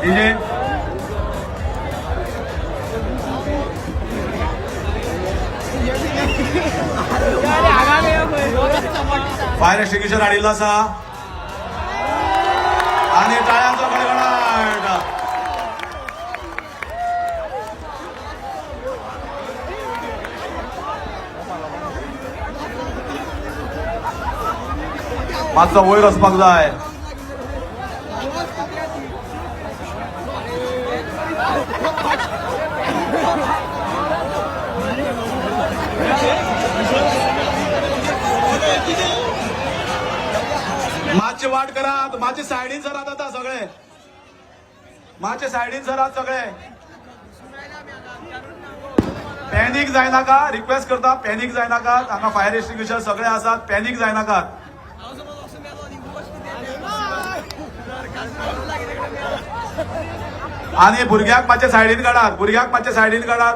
DJ fire extinguisher हाडिल्लो आसा आणि टाळ्यांचो गडगडाट. मातसो वयर वचपाक जाय. मातशे वाट करात, मातशे सायडीन सरात आता सगळे, मातशे सायडीन सरात सगळे. पॅनिक जायनाका, रिक्वेस्ट करता पॅनिक जायनाकात. हांगा फायर एक्सटिंग्विशर सगळे आसात, पॅनिक जायनाकात. आणि भुरग्याक मातशे सायडीन काढात, भुरग्याक मातशे सायडीन काढात.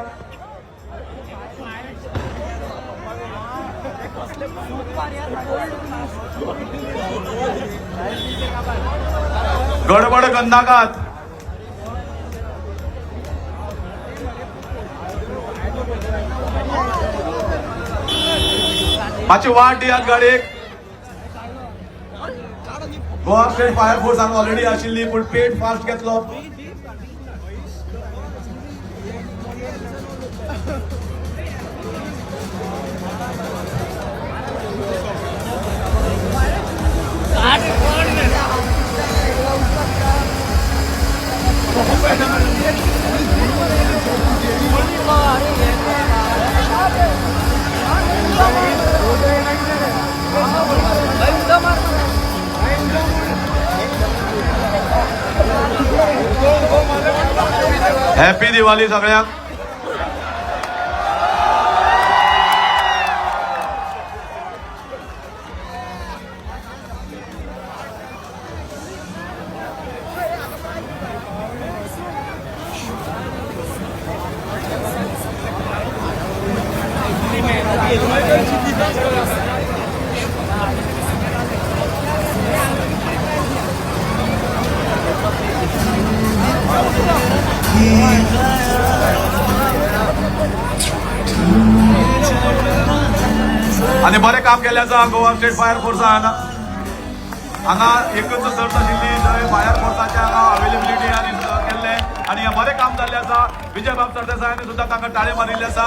गडबड करनाकात. मातशी वाट दियात गाडयेक. गोवा स्टेट फायर फोर्स हांगा ऑलरेडी आशिल्ली पूण पेट फास्ट घेतलो. हॅपी दिवाळी सगळ्यांक. आणि बरें काम केल्लें आसा गोवा स्टेट फायर फोर्सान. हांगा एकच सर्त आशिल्ली जंय फायर फोर्साचे हांगा अवेलेबिलिटी आनी केल्लें आनी हें बरें काम जाल्लें आसा. विजय बाब सरदेसायानी सुद्दां तांकां ताळे मारिल्ले आसा.